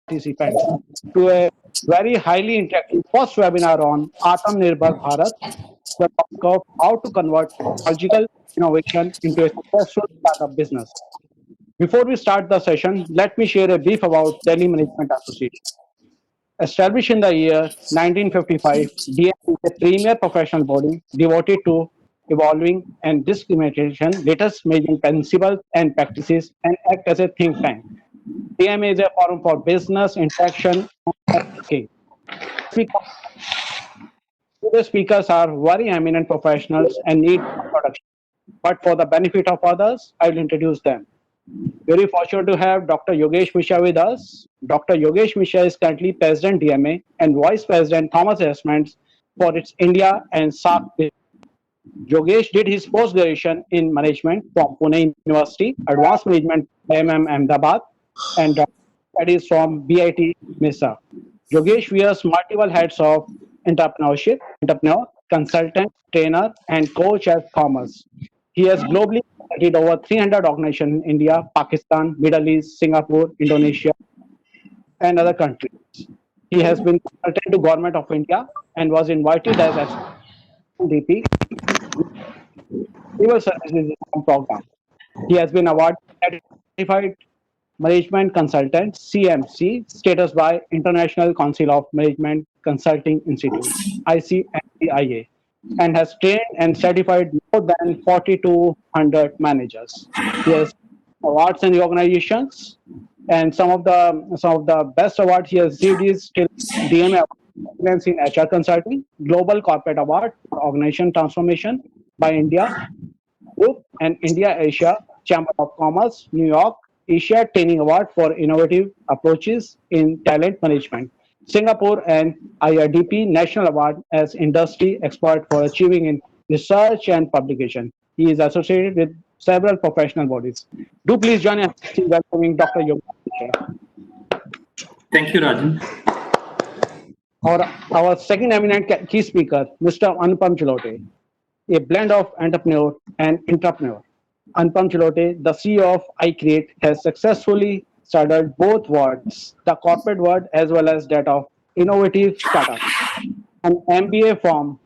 participants to a very highly interactive first webinar on Atmanirbhar Bharat, the topic of how to convert technological innovation into a successful startup business. Before we start the session, let me share a brief about Delhi Management Association. Established in the year 1955, DMA is a premier professional body devoted to evolving and discrimination, latest management principles and practices, and act as a think tank. DMA is a forum for business interaction and thinking. Today's speakers are very eminent professionals and need introduction. But for the benefit of others, I will introduce them. Very fortunate to have Dr. Yogesh Mishra with us. Dr. Yogesh Mishra is currently President DMA and Vice President Thomas Assessments for its India and SAARC. Yogesh did his post-graduation in management from Pune University, Advanced Management Ahmedabad, and studies from BIT Mesa. Yogesh wears multiple hats of entrepreneur, consultant, trainer, and coach at Thomas. He has globally consulted over 300 organizations in India, Pakistan, Middle East, Singapore, Indonesia, and other countries. He has been consultant to Government of India and was invited as DP Civil Services Program. He has been awarded certified management consultant (CMC) status by International Council of Management Consulting Institute (ICMCIA) and has trained and certified more than 4,200 managers. He has awards and organizations, and some of the best awards he has received is still DMA Excellence in HR Consulting, Global Corporate Award for Organization Transformation by India Group, and India Asia Chamber of Commerce, New York, Asia Training Award for Innovative Approaches in Talent Management, Singapore, and IRDP National Award as Industry Expert for Achieving in Research and Publication. He is associated with several professional bodies. Do please join us in welcoming Dr. Yogesh. Thank you, Rajan. Our second eminent key speaker, Mr. Anupam Chilote, a blend of entrepreneur and intrapreneur. Anupam Chilote, the CEO of iCreate, has successfully started both worlds, the corporate world as well as that of innovative startups. An MBA from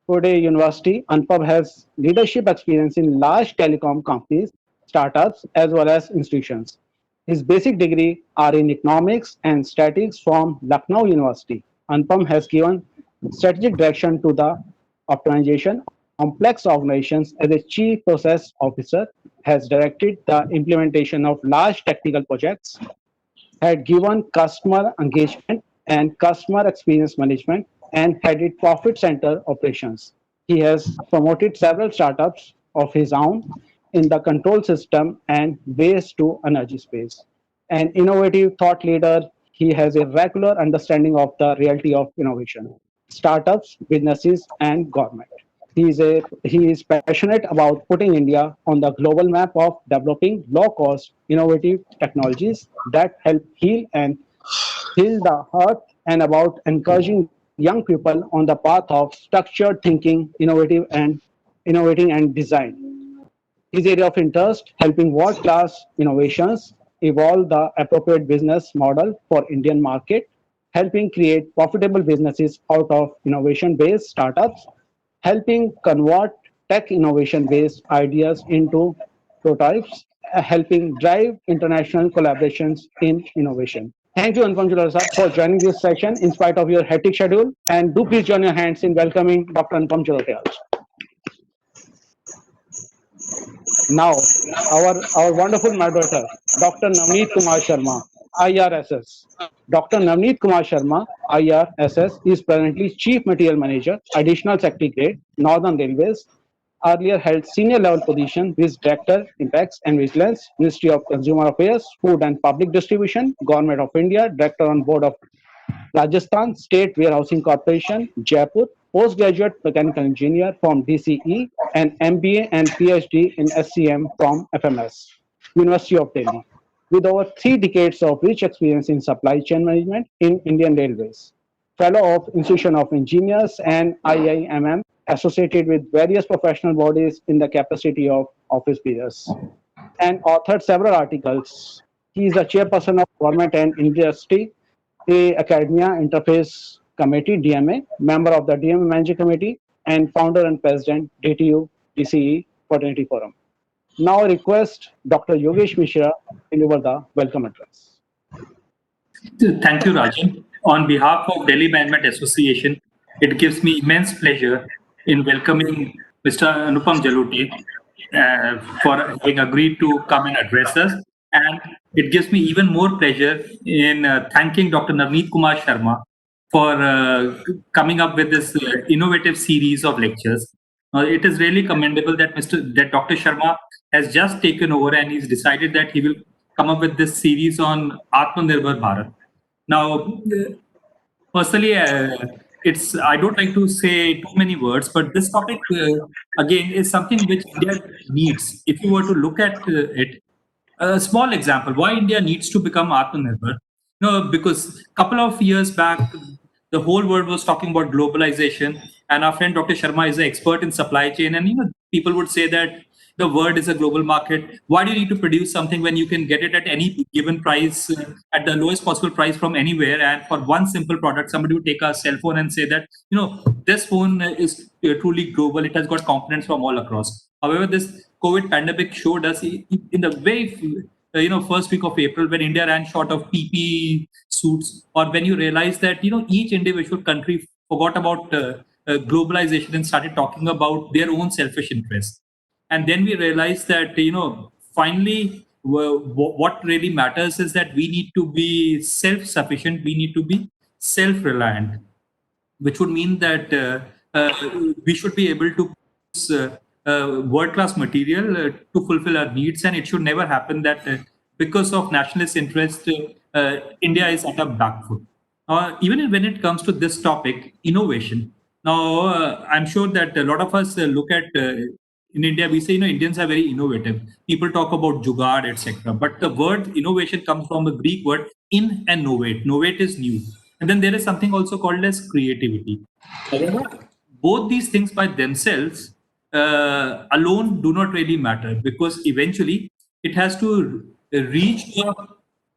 Purdue University, Anupam has leadership experience in large telecom companies, startups, as well as institutions. His basic degree are in economics and statistics from Lucknow University. Anupam has given strategic direction to the optimization complex organizations as a chief process officer, has directed the implementation of large technical projects, had given customer engagement and customer experience management, and headed profit center operations. He has promoted several startups of his own in the control system and waste to energy space. An innovative thought leader, he has a regular understanding of the reality of innovation, startups, businesses, and government. He is passionate about putting India on the global map of developing low-cost, innovative technologies that help heal the earth, and about encouraging young people on the path of structured thinking, innovating and design. His area of interest: helping world-class innovations evolve the appropriate business model for Indian market, helping create profitable businesses out of innovation-based startups, helping convert tech innovation-based ideas into prototypes, helping drive international collaborations in innovation. Thank you, Anupam Jalal sir, for joining this session in spite of your hectic schedule. And do please join your hands in welcoming Dr. Anupam Jalal. Now, our wonderful moderator, Dr. Navneet Kumar Sharma, IRSS. Dr. Navneet Kumar Sharma, IRSS, is presently Chief Material Manager, Additional Secretary Grade, Northern Railways. Earlier held senior level position with Director, Impacts and Vigilance, Ministry of Consumer Affairs, Food and Public Distribution, Government of India, Director on Board of Rajasthan State Warehousing Corporation, Jaipur, postgraduate mechanical engineer from DCE, and MBA and PhD in SCM from FMS, University of Delhi, with over 3 decades of rich experience in supply chain management in Indian Railways. Fellow of Institution of Engineers and IIMM, associated with various professional bodies in the capacity of office bearers, and authored several articles. He is the chairperson of Government and Industry a Academia Interface Committee (DMA), member of the DMA Managing Committee, and founder and president DTU-DCE Fraternity Forum. Now I request Dr. Yogesh Mishra to deliver the welcome address. Thank you, Rajan. On behalf of Delhi Management Association, it gives me immense pleasure in welcoming Mr. Anupam Jalote for having agreed to come and address us. And it gives me even more pleasure in thanking Dr. Navneet Kumar Sharma for coming up with this innovative series of lectures. It is really commendable that Dr. Sharma has just taken over and he's decided that he will come up with this series on Atmanirbhar Bharat. Now, personally, it's I don't like to say too many words, but this topic again is something which India needs. If you were to look at it, a small example, why India needs to become Atmanirbhar. No, because a couple of years back, the whole world was talking about globalization, and our friend Dr. Sharma is an expert in supply chain, and people would say that the world is a global market. Why do you need to produce something when you can get it at any given price, at the lowest possible price from anywhere? And for one simple product, somebody would take a cell phone and say that this phone is truly global. It has got components from all across. However, this COVID pandemic showed us in the very first week of April, when India ran short of PPE suits, or when you realize that each individual country forgot about globalization and started talking about their own selfish interests. And then we realized that finally what really matters is that we need to be self-sufficient, we need to be self-reliant, which would mean that we should be able to produce world-class material to fulfill our needs, and it should never happen that because of nationalist interest, India is at a back foot. Even when it comes to this topic, innovation. Now, I'm sure that a lot of us look at in India, we say Indians are very innovative. People talk about jugaad, etc. But the word innovation comes from the Greek word in and novate. Novate is new, and then there is something also called as creativity. However, both these things by themselves alone do not really matter, because eventually it has to reach a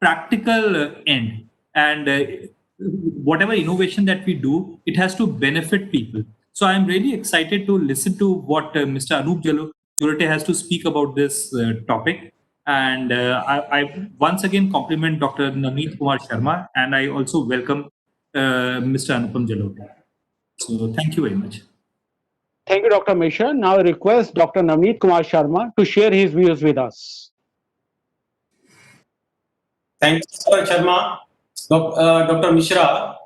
practical end, and whatever innovation that we do, it has to benefit people. So I'm really excited to listen to what Mr. Anup Jalote has to speak about this topic. And I once again compliment Dr. Navneet Kumar Sharma, and I also welcome Mr. Anupam Jalote. So thank you very much. Thank you, Dr. Mishra. Now I request Dr. Navneet Kumar Sharma to share his views with us. Thank you, Sir Sharma, Dr. Mishra,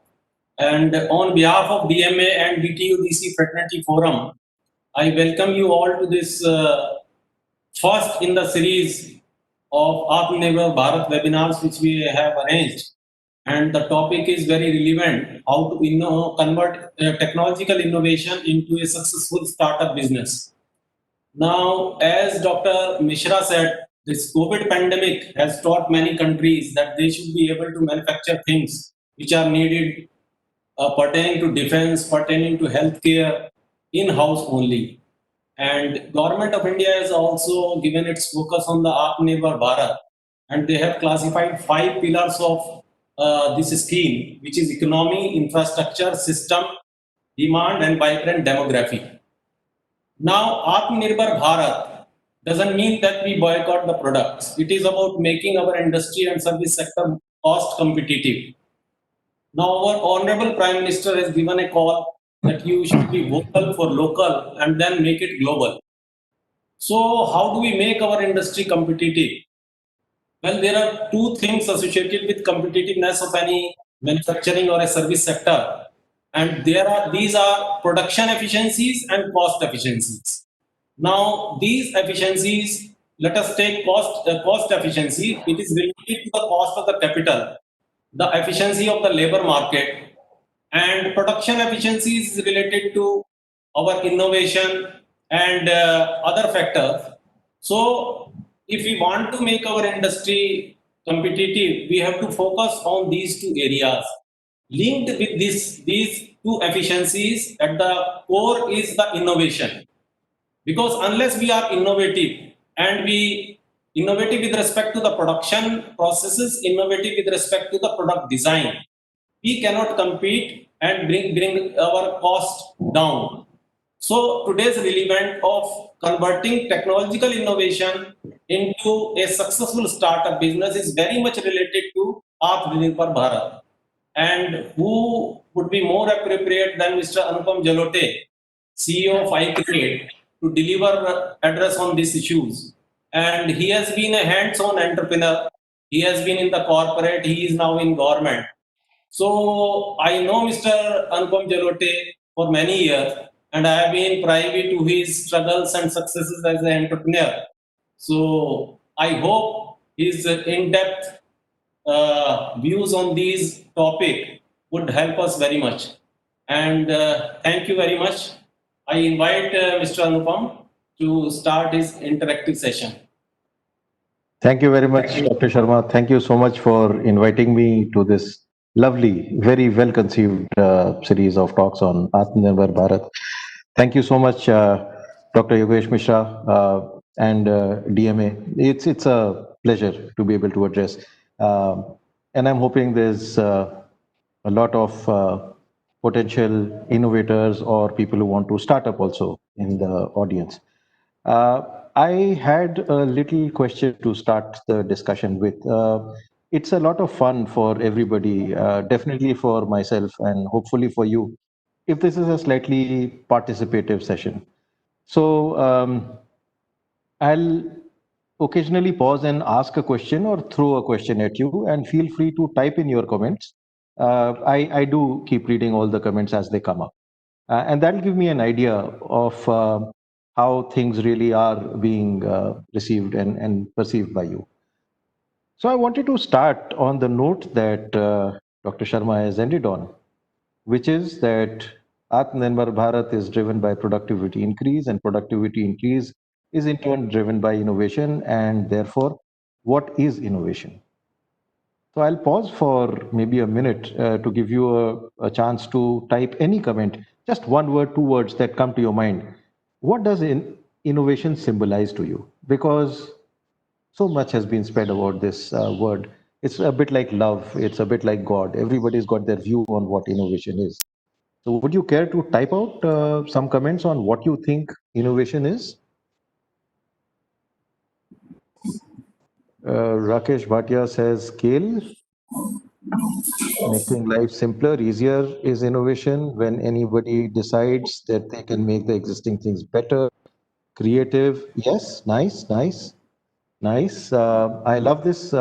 and on behalf of DMA and DTU-DCE Fraternity Forum, I welcome you all to this first in the series of Atmanirbhar Bharat webinars which we have arranged. And the topic is very relevant: how to convert technological innovation into a successful startup business. Now, as Dr. Mishra said, this COVID pandemic has taught many countries that they should be able to manufacture things which are needed pertaining to defense, pertaining to healthcare, in-house only. And Government of India has also given its focus on the Atmanirbhar Bharat, and they have classified 5 pillars of this scheme, which is economy, infrastructure, system, demand, and vibrant demography. Now, Atmanirbhar Bharat doesn't mean that we boycott the products. It is about making our industry and service sector cost competitive. Now, our Honorable Prime Minister has given a call that you should be vocal for local and then make it global. So, how do we make our industry competitive? Well, there are 2 things associated with competitiveness of any manufacturing or a service sector. And these are production efficiencies and cost efficiencies. Now, these efficiencies, let us take cost efficiency. It is related to the cost of the capital, the efficiency of the labor market, and production efficiency is related to our innovation and other factors. So, if we want to make our industry competitive, we have to focus on these 2 areas. Linked with these 2 efficiencies, at the core is the innovation. Because unless we are innovative, and we innovative with respect to the production processes, innovative with respect to the product design, we cannot compete and bring our cost down. So today's relevant of converting technological innovation into a successful startup business is very much related to Atmanirbhar Bharat. And who would be more appropriate than Mr. Anupam Jalote, CEO of iCreate, to deliver address on these issues. And he has been a hands-on entrepreneur. He has been in the corporate. He is now in government. So I know Mr. Anupam Jalote for many years, and I have been privy to his struggles and successes as an entrepreneur. So I hope his in-depth views on these topic would help us very much. And thank you very much. I invite Mr. Anupam to start his interactive session. Thank you very much, Dr. Sharma. Thank you so much for inviting me to this lovely, very well conceived series of talks on Atmanirbhar Bharat. Thank you so much, Dr. Yogesh Mishra and DMA. It's a pleasure to be able to address. And I'm hoping there's a lot of potential innovators or people who want to start up also in the audience. I had a little question to start the discussion with. It's a lot of fun for everybody, definitely for myself and hopefully for you, if this is a slightly participative session. So I'll occasionally pause and ask a question or throw a question at you, and feel free to type in your comments. I do keep reading all the comments as they come up. And that'll give me an idea of how things really are being received and perceived by you. So I wanted to start on the note that Dr. Sharma has ended on, which is that Atmanirbhar Bharat is driven by productivity increase, and productivity increase is in turn driven by innovation, and therefore, what is innovation? So I'll pause for maybe a minute to give you a chance to type any comment, just one word, two words that come to your mind. What does innovation symbolize to you? Because so much has been said about this word. It's a bit like love, it's a bit like God. Everybody's got their view on what innovation is. So would you care to type out some comments on what you think innovation is? Rakesh Bhatia says scale. Making life simpler, easier is innovation. When anybody decides that they can make the existing things better, creative. Yes, nice, nice, nice. I love this.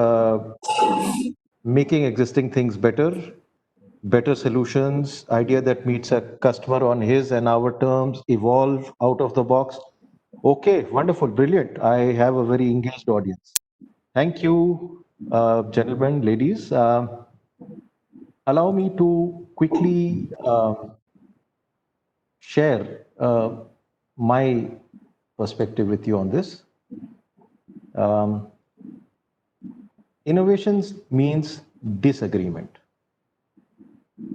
Making existing things better, better solutions, idea that meets a customer on his and our terms, evolve out of the box. Okay, wonderful, brilliant. I have a very engaged audience. Thank you, gentlemen, ladies. Allow me to quickly share my perspective with you on this. Innovations means disagreement.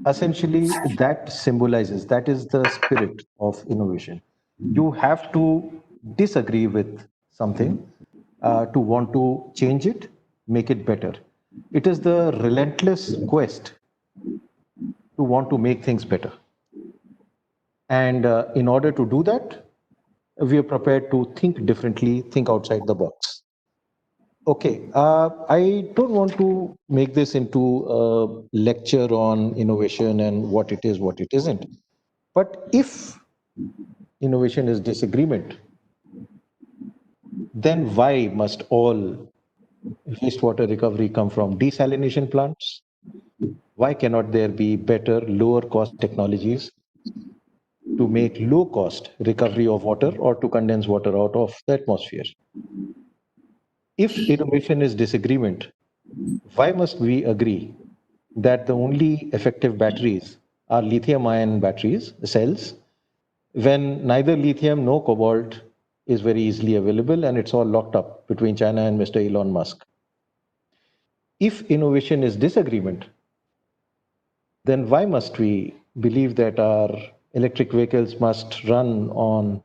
Essentially, that symbolizes, that is the spirit of innovation. You have to disagree with something to want to change it, make it better. It is the relentless quest to want to make things better. And in order to do that, we are prepared to think differently, think outside the box. Okay, I don't want to make this into a lecture on innovation and what it is, what it isn't. But if innovation is disagreement, then why must all wastewater recovery come from desalination plants? Why cannot there be better, lower cost technologies to make low cost recovery of water or to condense water out of the atmosphere? If innovation is disagreement, why must we agree that the only effective batteries are lithium ion batteries, cells, when neither lithium nor cobalt is very easily available and it's all locked up between China and Mr. Elon Musk? If innovation is disagreement, then why must we believe that our electric vehicles must run on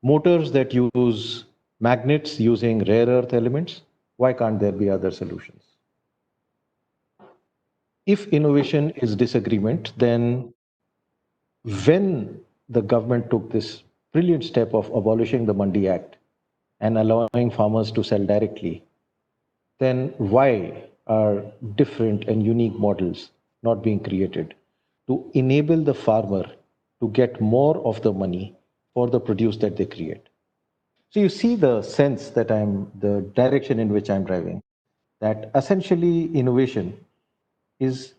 motors that use magnets using rare earth elements? Why can't there be other solutions? if innovation is disagreement, then when the government took this brilliant step of abolishing the Mandi Act and allowing farmers to sell directly, then why are different and unique models not being created to enable the farmer to get more of the money for the produce that they create? So you see the sense that the direction in which I'm driving, that essentially innovation is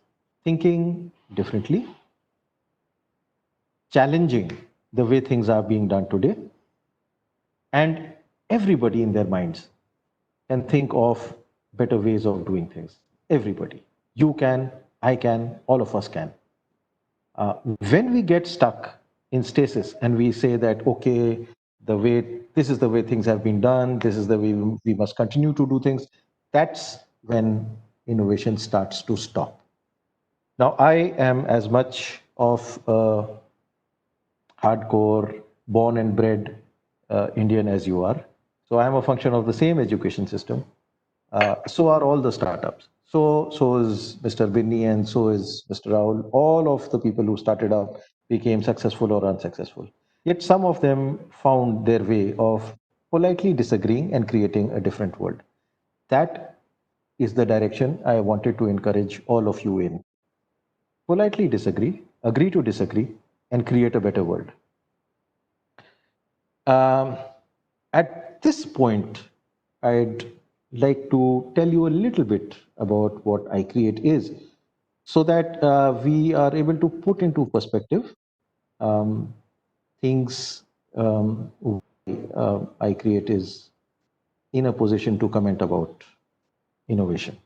thinking differently, challenging the way things are being done today, and everybody in their minds can think of better ways of doing things. Everybody. You can, I can, all of us can. When we get stuck in stasis and we say that, okay, this is the way things have been done, this is the way we must continue to do things, that's when innovation starts to stop. Now, I am as much of a hardcore, born and bred Indian as you are. So I am a function of the same education system. So are all the startups. So is Mr. Binny and so is Mr. Rahul. All of the people who started up became successful or unsuccessful. Yet some of them found their way of politely disagreeing and creating a different world. That is the direction I wanted to encourage all of you in. Politely disagree, agree to disagree, and create a better world. Um, at this point, I'd like to tell you a little bit about what iCreate is so that we are able to put into perspective um, things iCreate is in a position to comment about innovation.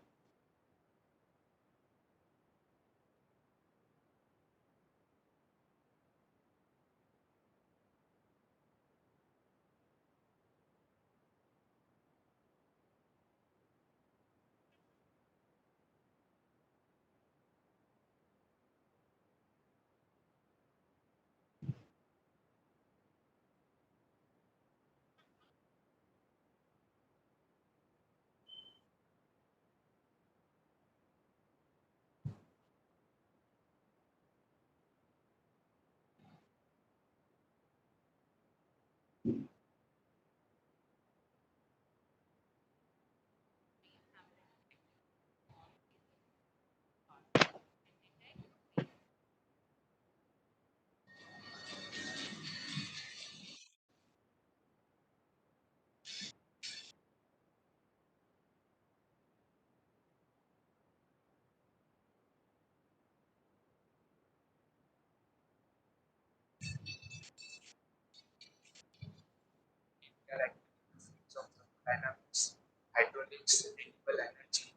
characteristics of thermodynamics, hydraulics, renewable energy,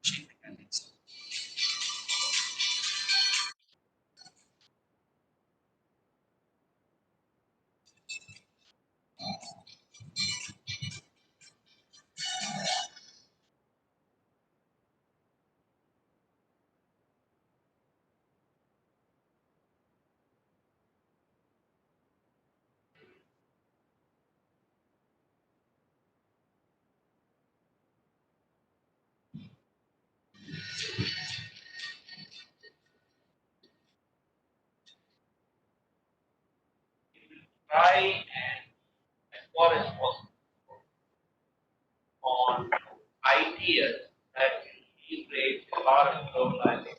machine mechanics. Try and as far as possible on ideas that will create a lot of globalizing.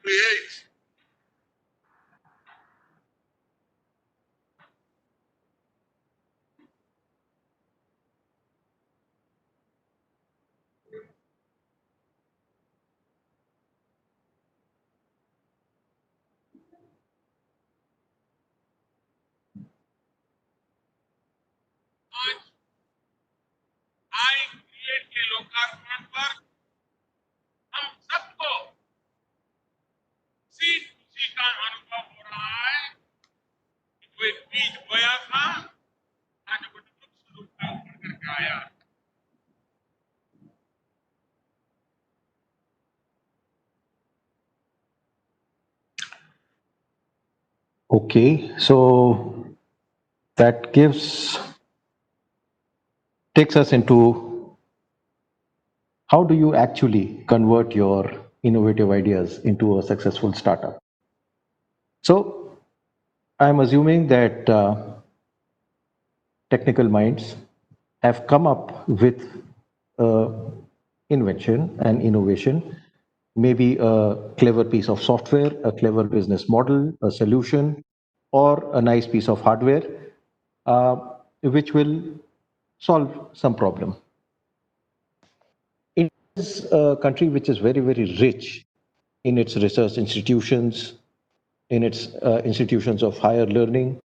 create आज I create के लोकार्पण पर हम सबको खुशी खुशी का अनुभव हो रहा है कि जो एक बीज बोया था आज वो दुख स्वरूप में उभर करके आया। Okay, so that takes us into how do you actually convert your innovative ideas into a successful startup? So I'm assuming that technical minds have come up with invention and innovation, maybe a clever piece of software, a clever business model, a solution, or a nice piece of hardware, which will solve some problem. India is a country which is very, very rich in its research institutions, in its institutions of higher learning.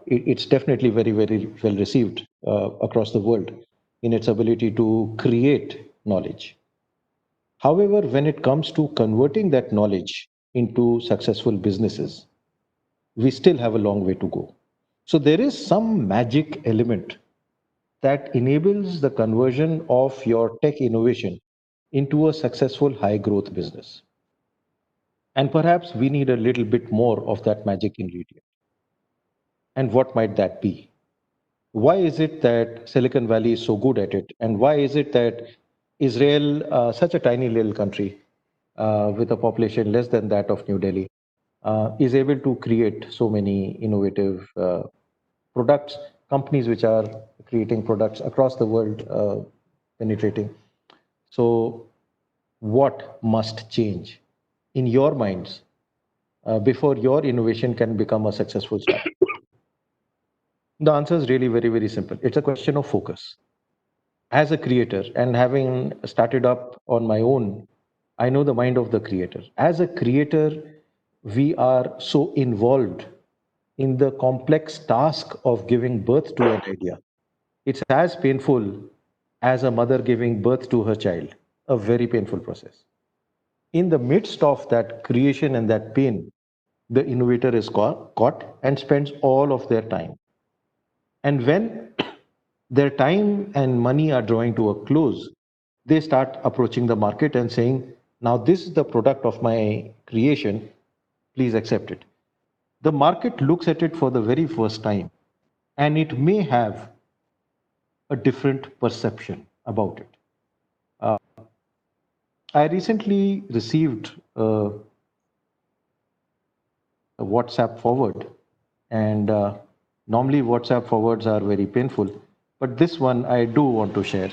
It's definitely very, very well received across the world in its ability to create knowledge. However, when it comes to converting that knowledge into successful businesses, we still have a long way to go. So there is some magic element that enables the conversion of your tech innovation into a successful high growth business. And perhaps we need a little bit more of that magic ingredient. And what might that be? Why is it that Silicon Valley is so good at it? And why is it that Israel, such a tiny little country with a population less than that of New Delhi, is able to create so many innovative products, companies which are creating products across the world, penetrating? So, what must change in your minds before your innovation can become a successful startup? The answer is really very, very simple. It's a question of focus. As a creator and having started up on my own, I know the mind of the creator. As a creator, we are so involved in the complex task of giving birth to an idea. It's as painful as a mother giving birth to her child, a very painful process. In the midst of that creation and that pain, the innovator is caught and spends all of their time. And when their time and money are drawing to a close, they start approaching the market and saying, now this is the product of my creation, please accept it. The market looks at it for the very first time and it may have a different perception about it. I recently received a WhatsApp forward, and normally WhatsApp forwards are very painful, but this one I do want to share.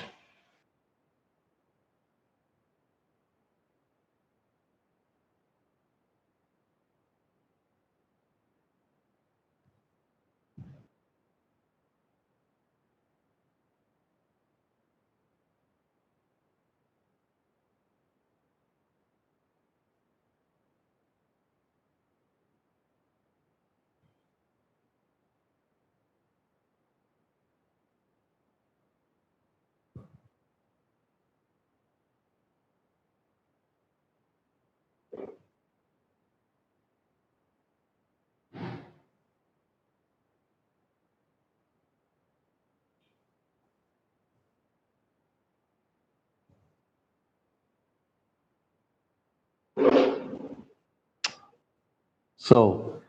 So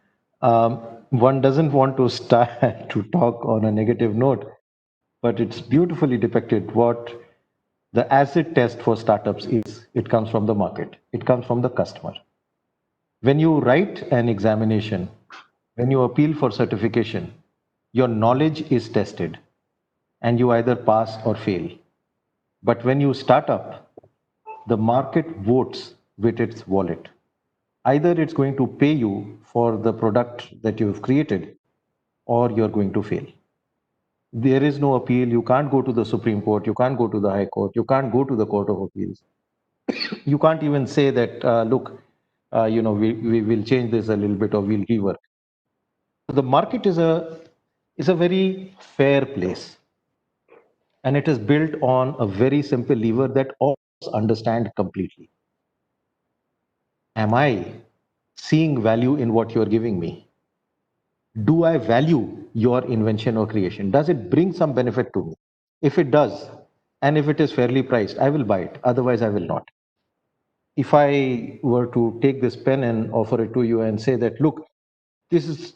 one doesn't want to start to talk on a negative note, but it's beautifully depicted what the acid test for startups is. It comes from the market, it comes from the customer. When you write an examination, when you appeal for certification, your knowledge is tested and you either pass or fail. But when you start up, the market votes with its wallet. Either it's going to pay you for the product that you've created, or you're going to fail. There is no appeal. You can't go to the Supreme Court. You can't go to the High Court. You can't go to the Court of Appeals. You can't even say that, look, we will change this a little bit or we'll rework. The market is a very fair place, and it is built on a very simple lever that all of us understand completely. Am I seeing value in what you're giving me? Do I value your invention or creation? Does it bring some benefit to me? If it does, and if it is fairly priced, I will buy it. Otherwise, I will not. If I were to take this pen and offer it to you and say that, look, this is,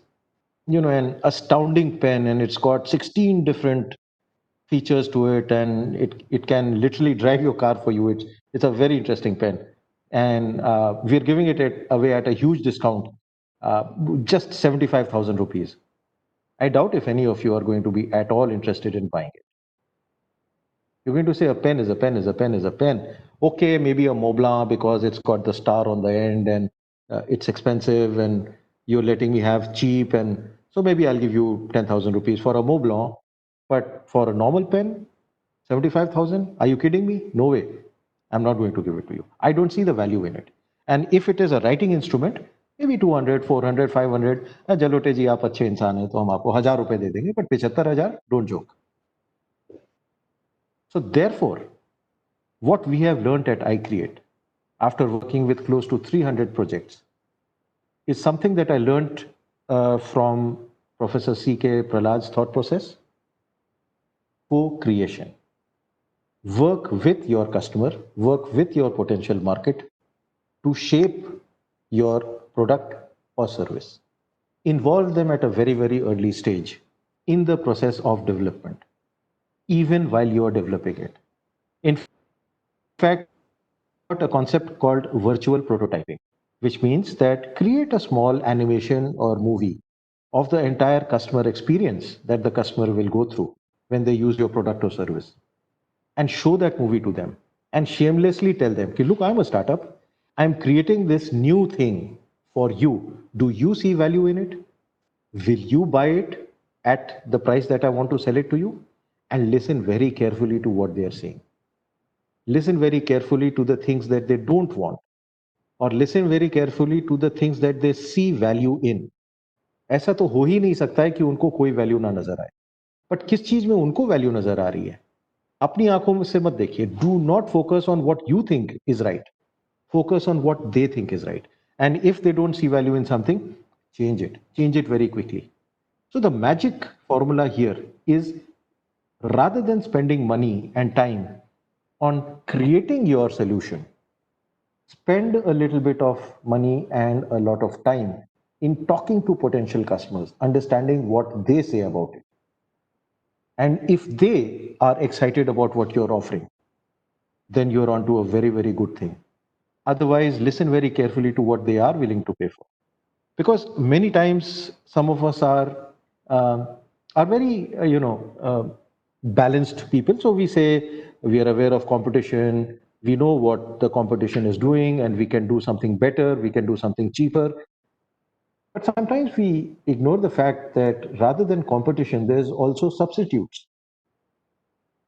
an astounding pen, and it's got 16 different features to it, and it can literally drive your car for you. It's a very interesting pen, and we're giving it away at a huge discount, just 75,000 rupees. I doubt if any of you are going to be at all interested in buying it. You're going to say a pen is a pen is a pen is a pen. Okay, maybe a Montblanc because it's got the star on the end, and it's expensive, and you're letting me have cheap, and so maybe I'll give you 10,000 rupees for a Montblanc. But for a normal pen, 75,000? Are you kidding me? No way. I'm not going to give it to you. I don't see the value in it. And if it is a writing instrument, maybe 200, 400, 500. जलोटे जी आप अच्छे इंसान हैं तो हम आपको 1,000 रुपए दे देंगे, but 75,000, don't joke. So therefore, what we have learned at iCreate, after working with close to 300 projects, is something that I learned from Professor C.K. Prahlad's thought process: co-creation. Work with your customer, work with your potential market to shape your product or service. Involve them at a very, very early stage in the process of development, even while you are developing it. In fact, a concept called virtual prototyping, which means that create a small animation or movie of the entire customer experience that the customer will go through when they use your product or service, and show that movie to them and shamelessly tell them, look, I'm a startup. I'm creating this new thing for you. Do you see value in it? Will you buy it at the price that I want to sell it to you? And listen very carefully to what they are saying. Listen very carefully to the things that they don't want, or listen very carefully to the things that they see value in. ऐसा तो हो ही नहीं सकता है कि उनको कोई value ना नजर आए, बट किस चीज में उनको वैल्यू नजर आ रही है अपनी आंखों से मत देखिए. Do not focus on what you think is right, focus on what they think is right. And if they don't see value in something, change it very quickly. So the magic formula here is, rather than spending money and time on creating your solution, spend a little bit of money and a lot of time in talking to potential customers, understanding what they say about it. And if they are excited about what you're offering, then you're onto a very, very good thing. Otherwise, listen very carefully to what they are willing to pay for, because many times some of us are very balanced people. So we say we are aware of competition, we know what the competition is doing, and we can do something better, we can do something cheaper. But sometimes we ignore the fact that rather than competition, there's also substitutes.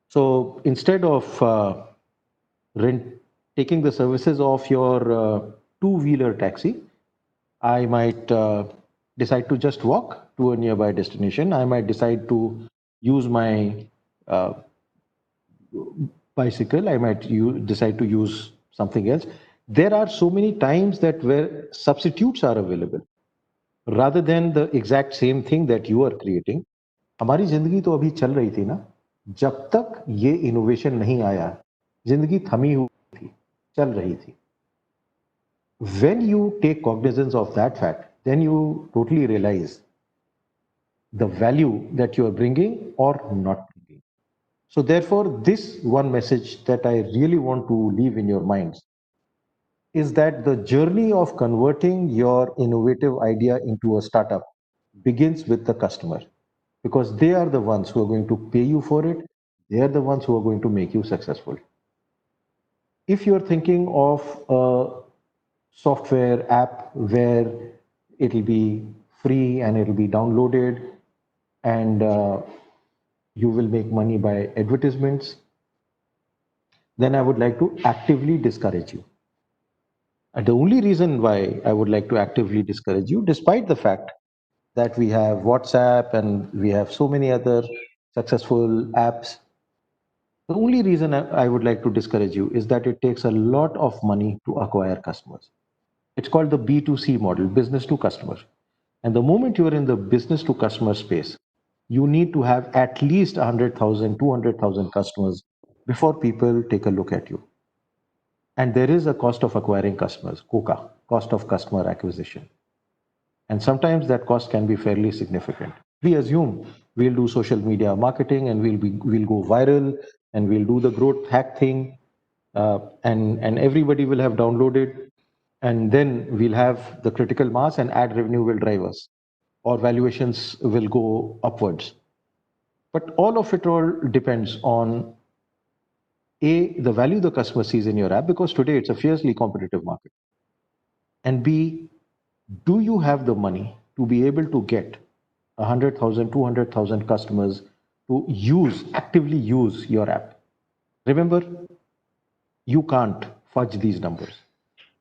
So instead of taking the services of your two-wheeler taxi, I might decide to just walk to a nearby destination. I might decide to use my bicycle. I might decide to use something else. There are so many times that where substitutes are available rather than the exact same thing that you are creating. हमारी जिंदगी तो अभी चल रही थी ना, जब तक ये इनोवेशन नहीं आया, जिंदगी थमी हुई थी, चल रही थी. When you take cognizance of that fact, then you totally realize the value that you are bringing or not bringing. So therefore, this one message that I really want to leave in your minds is that the journey of converting your innovative idea into a startup begins with the customer, because they are the ones who are going to pay you for it. They are the ones who are going to make you successful. If you're thinking of a software app where it'll be free and it'll be downloaded and you will make money by advertisements, then I would like to actively discourage you. And the only reason why I would like to actively discourage you, despite the fact that we have WhatsApp and we have so many other successful apps, the only reason I would like to discourage you is that it takes a lot of money to acquire customers. It's called the B2C model, business to customer. And the moment you're in the business to customer space, you need to have at least 100,000, 200,000 customers before people take a look at you. And there is a cost of acquiring customers, COCA, cost of customer acquisition. And sometimes that cost can be fairly significant. We assume we'll do social media marketing and we'll go viral and we'll do the growth hack thing, and everybody will have downloaded, and then we'll have the critical mass and ad revenue will drive us, or valuations will go upwards. But all of it all depends on A, the value the customer sees in your app, because today it's a fiercely competitive market. And B, do you have the money to be able to get 100,000, 200,000 customers to actively use your app? Remember, you can't fudge these numbers.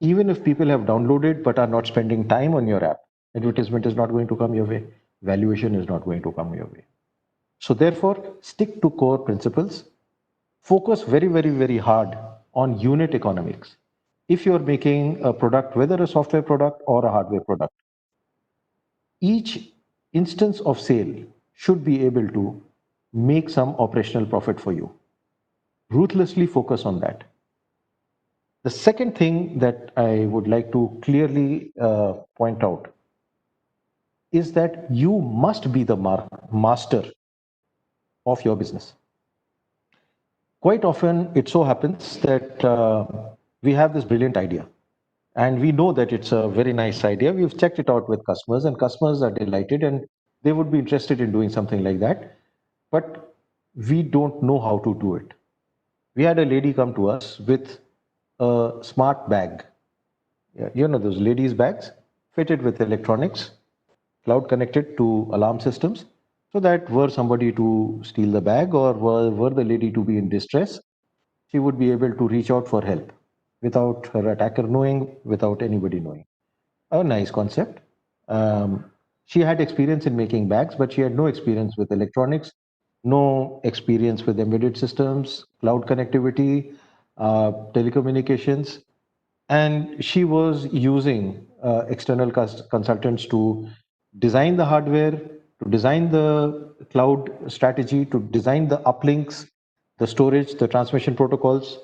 Even if people have downloaded but are not spending time on your app, advertisement is not going to come your way, valuation is not going to come your way. So therefore, stick to core principles. Focus very, very, very hard on unit economics. If you're making a product, whether a software product or a hardware product, each instance of sale should be able to make some operational profit for you. Ruthlessly focus on that. The second thing that I would like to clearly point out is that you must be the master of your business. Quite often, it so happens that we have this brilliant idea and we know that it's a very nice idea. We've checked it out with customers and customers are delighted and they would be interested in doing something like that. But we don't know how to do it. We had a lady come to us with a smart bag. You know those ladies' bags fitted with electronics, cloud connected to alarm systems, so that were somebody to steal the bag or were the lady to be in distress, she would be able to reach out for help without her attacker knowing, without anybody knowing. A nice concept. She had experience in making bags, but she had no experience with electronics, no experience with embedded systems, cloud connectivity, telecommunications. And she was using external consultants to design the hardware, to design the cloud strategy, to design the uplinks, the storage, the transmission protocols.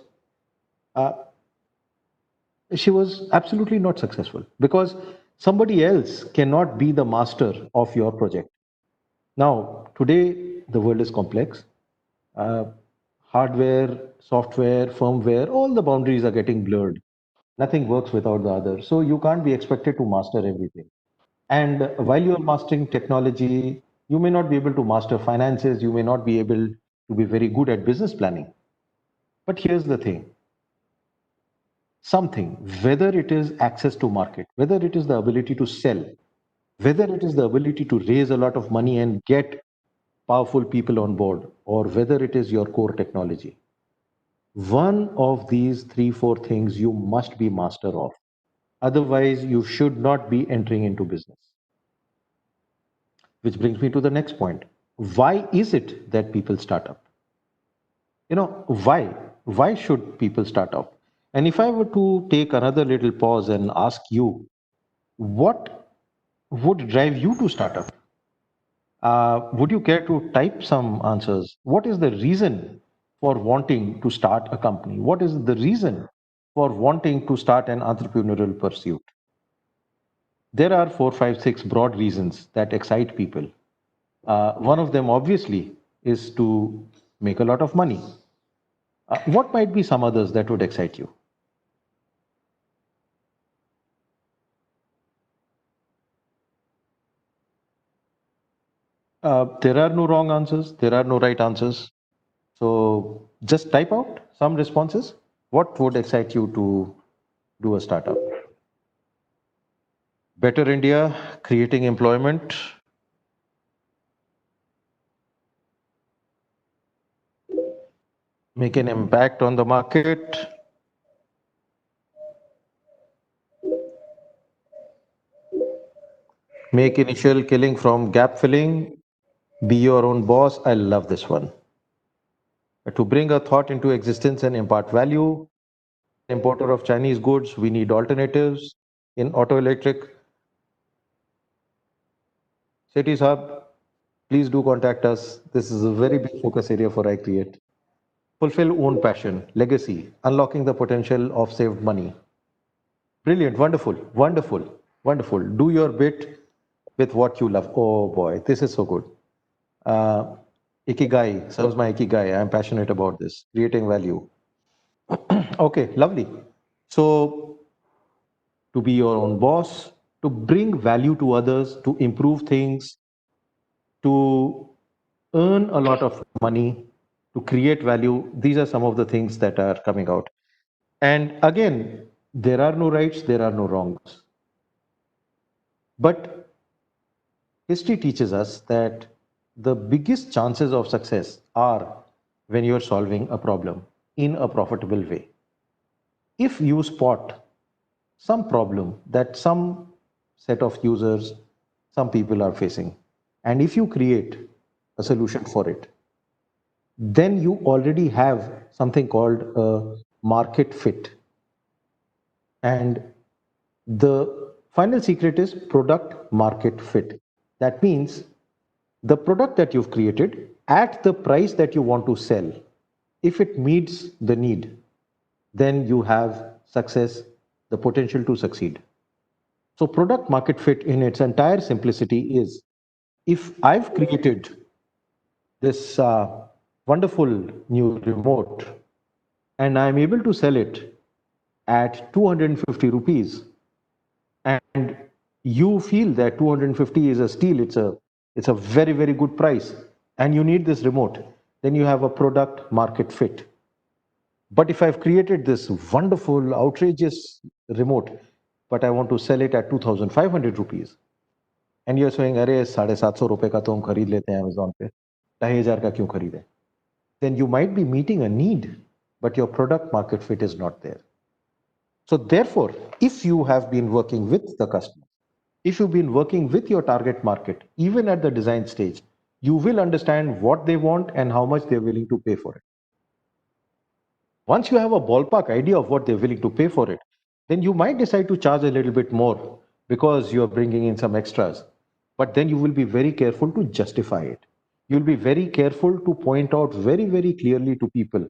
She was absolutely not successful because somebody else cannot be the master of your project. Now, today, the world is complex. Hardware, software, firmware, all the boundaries are getting blurred. Nothing works without the other. So you can't be expected to master everything. And while you're mastering technology, you may not be able to master finances. You may not be able to be very good at business planning. But here's the thing. Something, whether it is access to market, whether it is the ability to sell, whether it is the ability to raise a lot of money and get powerful people on board, or whether it is your core technology, one of these 3-4 things you must be master of. Otherwise, you should not be entering into business. Which brings me to the next point. Why is it that people start up? Why? Why should people start up? And if I were to take another little pause and ask you, what would drive you to start up? Would you care to type some answers? What is the reason for wanting to start a company? What is the reason for wanting to start an entrepreneurial pursuit? There are 4, 5, 6 broad reasons that excite people. One of them, obviously, is to make a lot of money. What might be some others that would excite you? There are no wrong answers. There are no right answers. So just type out some responses. What would excite you to do a startup? Better India, creating employment. Make an impact on the market. Make initial killing from gap filling. Be your own boss. I love this one. To bring a thought into existence and impart value. Importer of Chinese goods, we need alternatives. In auto electric, Cities Hub, please do contact us. This is a very big focus area for iCreate. Fulfill own passion, legacy, unlocking the potential of saved money. Brilliant, wonderful, wonderful, wonderful. Do your bit with what you love. Oh boy, this is so good. Ikigai serves my Ikigai. I am passionate about this, creating value. Okay, lovely. So, to be your own boss, to bring value to others, to improve things, to earn a lot of money, to create value, these are some of the things that are coming out. And again, there are no rights, there are no wrongs. But history teaches us that the biggest chances of success are when you're solving a problem in a profitable way. If you spot some problem that some set of users, some people are facing, and if you create a solution for it, then you already have something called a market fit. And the final secret is product market fit. That means the product that you've created at the price that you want to sell, if it meets the need, then you have success, the potential to succeed. So product market fit in its entire simplicity is, if I've created this wonderful new remote and I'm able to sell it at 250 rupees, and you feel that 250 is a steal, it's a very, very good price, and you need this remote, then you have a product market fit. But if I've created this wonderful, outrageous remote, but I want to sell it at 2,500 rupees, and you're saying, अरे 750 रुपए का तो हम खरीद लेते हैं Amazon पे, 2,500 का क्यों खरीदें? Then you might be meeting a need, but your product market fit is not there. So therefore, if you have been working with the customer, if you've been working with your target market, even at the design stage, you will understand what they want and how much they're willing to pay for it. Once you have a ballpark idea of what they're willing to pay for it, then you might decide to charge a little bit more because you're bringing in some extras. But then you will be very careful to justify it. You'll be very careful to point out very, very clearly to people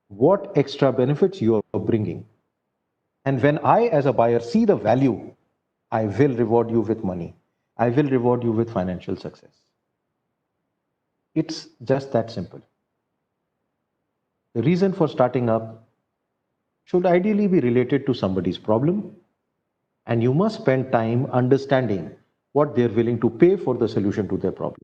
what extra benefits you're bringing. And when I, as a buyer, see the value, I will reward you with money. I will reward you with financial success. It's just that simple. The reason for starting up should ideally be related to somebody's problem, and you must spend time understanding what they're willing to pay for the solution to their problem.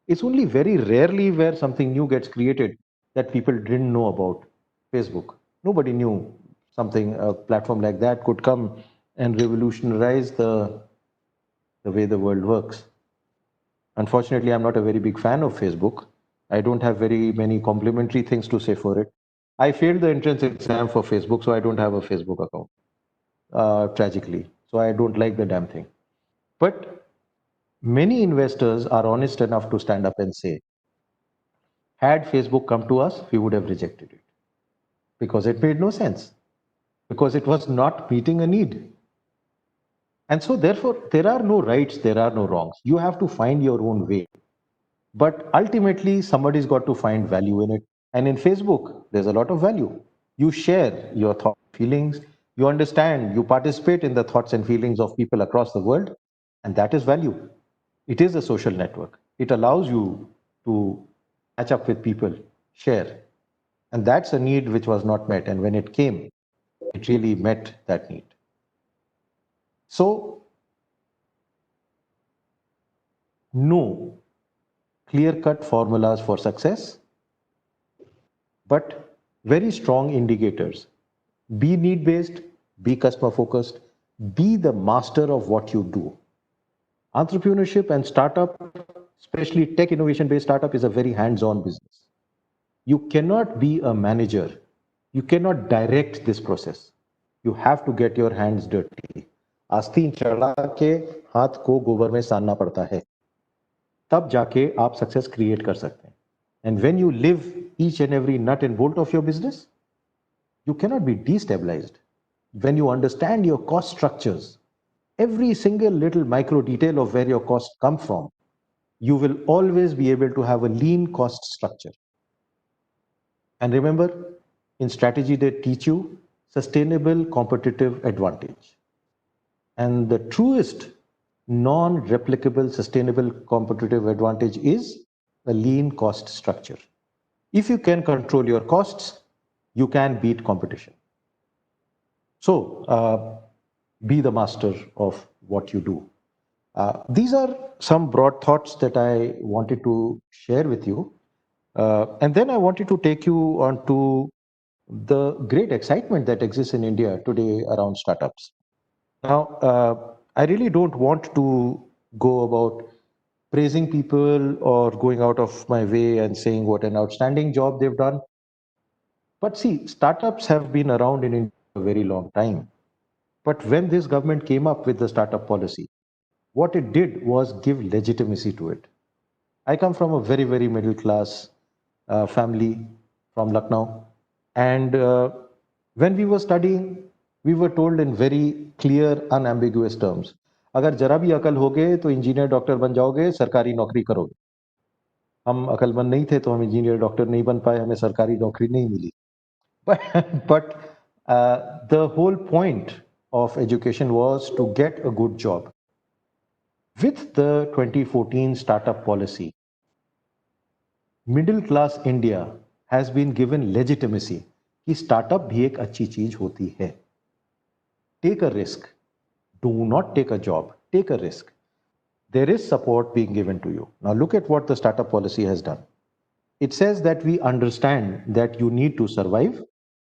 It's only very rarely where something new gets created that people didn't know about. Facebook. Nobody knew a platform like that could come and revolutionize the way the world works. Unfortunately, I'm not a very big fan of Facebook. I don't have very many complimentary things to say for it. I failed the entrance exam for Facebook, so I don't have a Facebook account, tragically. So I don't like the damn thing. But many investors are honest enough to stand up and say, had Facebook come to us, we would have rejected it because it made no sense, because it was not meeting a need. And so therefore, there are no rights, there are no wrongs. You have to find your own way. But ultimately, somebody's got to find value in it. And in Facebook, there's a lot of value. You share your thoughts, feelings, you understand, you participate in the thoughts and feelings of people across the world, and that is value. It is a social network. It allows you to catch up with people, share. And that's a need which was not met. And when it came, it really met that need. So, no clear-cut formulas for success, but very strong indicators. Be need-based, be customer-focused, Be the master of what you do. Entrepreneurship and startup, especially tech innovation based startup, is a very hands-on business. You cannot be a manager. You cannot direct this process. You have to get your hands dirty. आस्तीन चढ़ा के हाथ को गोबर में सानना पड़ता है, तब जाके आप सक्सेस क्रिएट कर सकते हैं. And when you live each and every nut and bolt of your business, you cannot be destabilized. When you understand your cost structures, every single little micro detail of where your costs come from, you will always be able to have a lean cost structure. And remember, in strategy, they teach you sustainable competitive advantage. And the truest non-replicable sustainable competitive advantage is a lean cost structure. If you can control your costs, you can beat competition. So be the master of what you do. These are some broad thoughts that I wanted to share with you. And then I wanted to take you on to the great excitement that exists in India today around startups. Now, I really don't want to go about praising people or going out of my way and saying what an outstanding job they've done. But see, startups have been around in India for a very long time. But when this government came up with the startup policy, what it did was give legitimacy to it. I come from a very, very middle class family from Lucknow. And when we were studying, we were told in very clear, unambiguous terms, अगर जरा भी अकल हो गए तो engineer doctor बन जाओगे, सरकारी नौकरी करोगे. हम अकलमंद नहीं थे तो हम इंजीनियर डॉक्टर नहीं बन पाए, हमें सरकारी नौकरी नहीं मिली. But the whole point of education was to get a good job. With the 2014 startup policy, middle class India has been given legitimacy कि startup भी एक अच्छी चीज होती है. Take a risk. Do not take a job. Take a risk. There is support being given to you. Now look at what the startup policy has done. It says that we understand that you need to survive,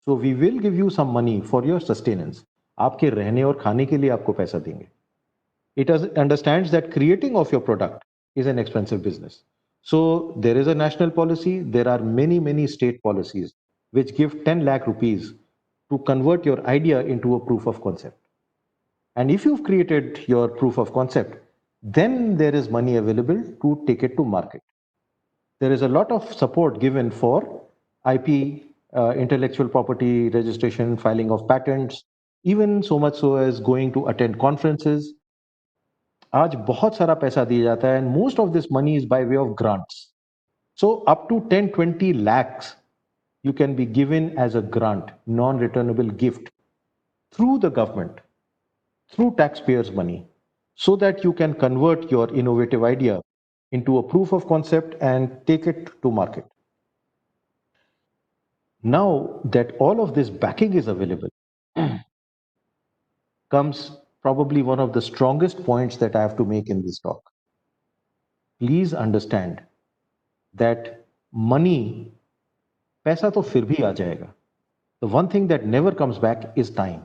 so we will give you some money for your sustenance. आपके रहने और खाने के लिए आपको पैसा देंगे. It understands that creating of your product is an expensive business. So there is a national policy. There are many, many state policies which give 10 lakh rupees to convert your idea into a proof of concept. And if you've created your proof of concept, then there is money available to take it to market. There is a lot of support given for IP, intellectual property registration, filing of patents, even so much so as going to attend conferences. आज बहुत सारा पैसा दिया जाता है, and most of this money is by way of grants. So up to 10-20 lakhs you can be given as a grant, non-returnable gift through the government, through taxpayers' money, so that you can convert your innovative idea into a proof of concept and take it to market. Now that all of this backing is available, comes probably one of the strongest points that I have to make in this talk. Please understand that money, पैसा तो फिर भी आ जाएगा. The one thing that never comes back is time.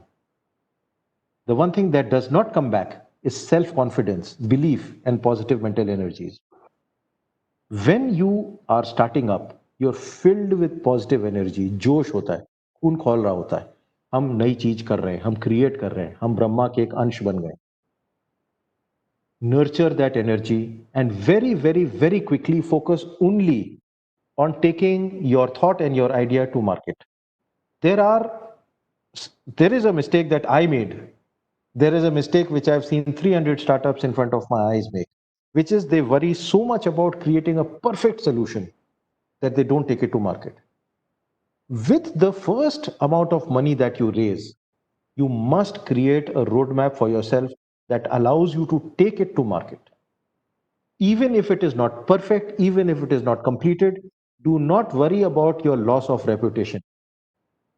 The one thing that does not come back is self-confidence, belief, and positive mental energies. When you are starting up, you're filled with positive energy, जोश होता है, खून खोल रहा होता है. हम नई चीज कर रहे हैं, हम क्रिएट कर रहे हैं, हम ब्रह्मा के एक अंश बन गए. Nurture that energy and very, very, very quickly focus only on taking your thought and your idea to market. There is a mistake that I made. There is a mistake which I've seen 300 startups in front of my eyes make, which is they worry so much about creating a perfect solution that they don't take it to market. With the first amount of money that you raise, you must create a roadmap for yourself that allows you to take it to market. Even if it is not perfect, even if it is not completed, do not worry about your loss of reputation.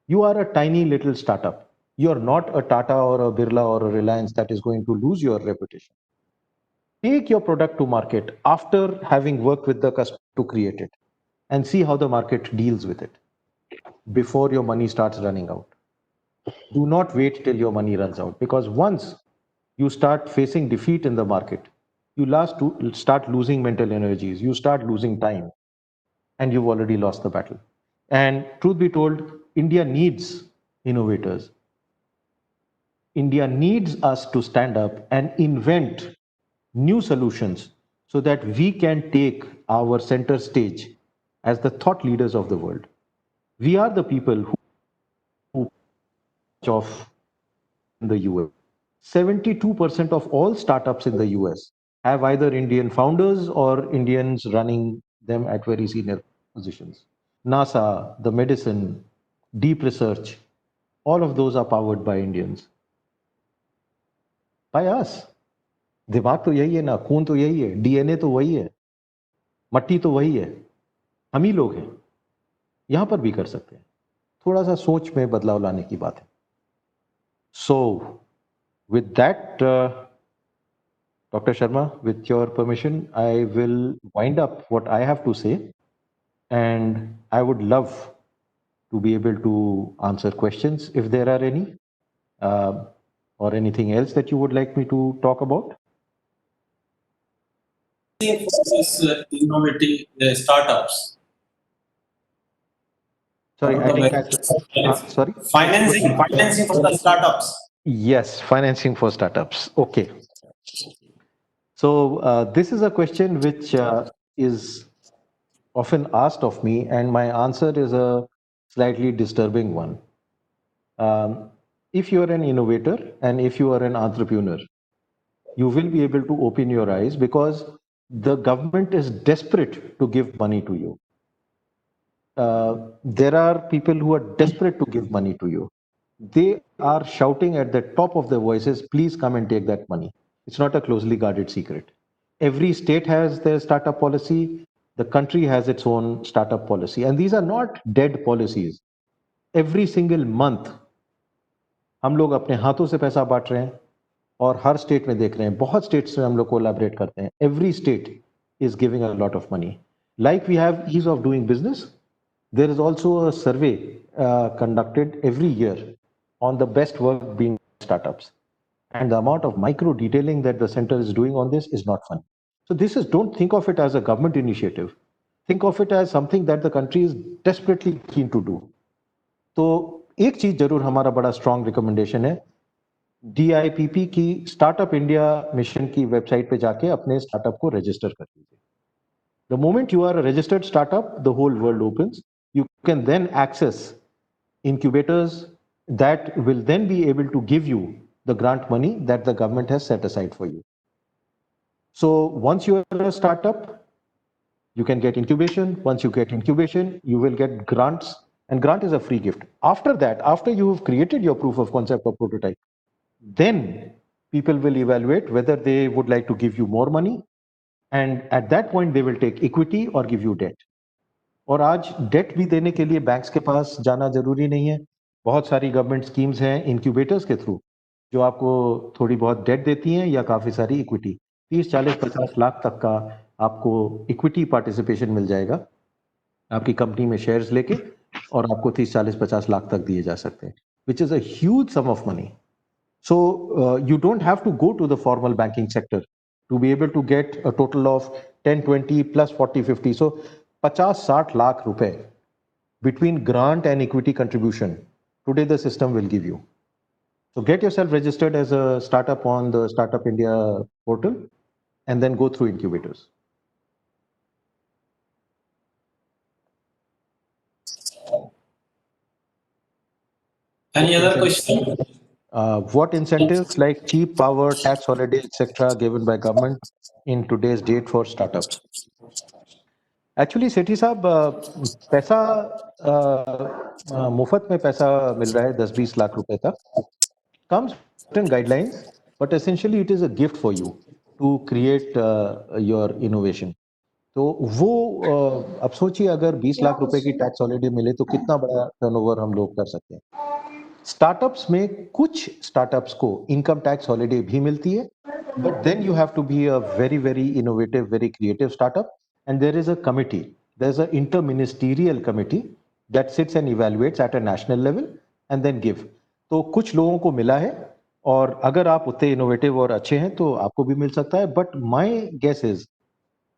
You are a tiny little startup. You're not a Tata or a Birla or a Reliance that is going to lose your reputation. Take your product to market after having worked with the customer to create it and see how the market deals with it before your money starts running out. Do not wait till your money runs out, because once you start facing defeat in the market, you start losing mental energies, you start losing time, and you've already lost the battle. And truth be told, India needs innovators. India needs us to stand up and invent new solutions so that we can take our center stage as the thought leaders of the world. We are the people who of in the US. 72% of all startups in the US have either Indian founders or Indians running them at very senior positions. NASA, the medicine, deep research, all of those are powered by Indians. By us. दिमाग तो यही है ना, खून तो यही है, DNA तो वही है, मट्टी तो वही है, हम ही लोग हैं. यहां पर भी कर सकते हैं. थोड़ा सा सोच में बदलाव लाने की बात है. So, with that, Dr. Sharma, with your permission, I will wind up what I have to say, and I would love to be able to answer questions if there are any, or anything else that you would like me to talk about. This innovative startups. Sorry, I think sorry. Financing for the startups. Yes, financing for startups. Okay. So this is a question which is often asked of me, and my answer is a slightly disturbing one. If you are an innovator and if you are an entrepreneur, you will be able to open your eyes, because the government is desperate to give money to you. There are people who are desperate to give money to you. They are shouting at the top of their voices, please come and take that money. It's not a closely guarded secret. Every state has their startup policy. The country has its own startup policy. And these are not dead policies. Every single month, हम लोग अपने हाथों से पैसा बांट रहे हैं, और हर स्टेट में देख रहे हैं, बहुत स्टेट से हम लोग कोलैबोरेट करते हैं. Every state is giving a lot of money. Like we have ease of doing business, there is also a survey conducted every year on the best work being startups. And the amount of micro detailing that the center is doing on this is not funny. So this is, don't think of it as a government initiative. Think of it as something that the country is desperately keen to do. तो एक चीज जरूर हमारा बड़ा strong recommendation है, DIPP की startup India mission की website पे जाके अपने स्टार्टअप को रजिस्टर कर लीजिए. The moment you are a registered startup, the whole world opens. You can then access incubators that will then be able to give you the grant money that the government has set aside for you. So once you are a startup, you can get incubation. Once you get incubation, you will get grants, and grant is a free gift. After that, after you have created your proof of concept or prototype, then people will evaluate whether they would like to give you more money, and at that point they will take equity or give you debt. और आज date भी देने के लिए banks के पास जाना जरूरी नहीं है. बहुत सारी गवर्नमेंट स्कीम्स हैं इनक्यूबेटर्स के थ्रू जो आपको थोड़ी बहुत डेट देती हैं या काफी सारी इक्विटी. 30, 40, 50 लाख तक का आपको इक्विटी पार्टिसिपेशन मिल जाएगा आपकी कंपनी में शेयर्स लेके, और आपको 30, 40, 50 लाख तक दिए जा सकते हैं, which is a huge sum of money. So you don't have to go to the formal banking sector to be able to get a total of 10, 20 plus 40, 50. So 50-60 lakh rupees between grant and equity contribution. Today the system will give you. So get yourself registered as a startup on the Startup India portal and then go through incubators. Any other question? What incentives like cheap power, tax holiday, etc. given by government in today's date for startups? Actually, सेठी साहब, पैसा मुफ्त में पैसा मिल रहा है 10-20 लाख रुपए तक. Comes certain guidelines, but essentially it is a gift for you to create your innovation. तो वो अब सोचिए अगर 20 लाख रुपए की टैक्स हॉलिडे मिले तो कितना बड़ा टर्नओवर हम लोग कर सकते हैं. स्टार्टअप्स में कुछ स्टार्टअप्स को इनकम टैक्स हॉलिडे भी मिलती है, but then you have to be a very very innovative, very creative startup, and there is a committee, there is a interministerial committee that sits and evaluates at a national level and then give. तो कुछ लोगों को मिला है, और अगर आप उतने इनोवेटिव और अच्छे हैं तो आपको भी मिल सकता है. But my guess is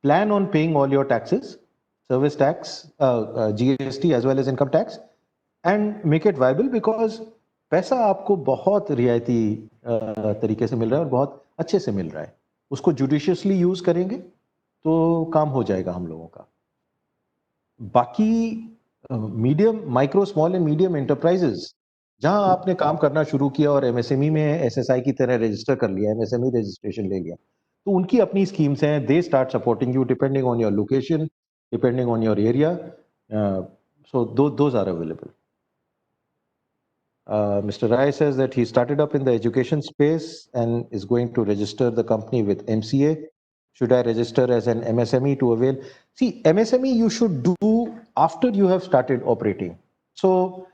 plan on paying all your taxes, service tax, GST as well as income tax, and make it viable, because पैसा आपको बहुत रियायती तरीके से मिल रहा है और बहुत अच्छे से मिल रहा है. उसको जुडिशियसली यूज करेंगे तो काम हो जाएगा हम लोगों का. बाकी medium, micro, small and medium enterprises जहां आपने काम करना शुरू किया और एमएसएमई में एसएसआई की तरह रजिस्टर कर लिया, एमएसएमई रजिस्ट्रेशन ले लिया, तो उनकी अपनी स्कीम्स हैं. They start supporting you depending on your location, depending on your area. So those are available. Mr. Rai says that he started up in the education space and is going to register the company with MCA. Should I register as an MSME to avail? See, MSME you should do after you have started operating. So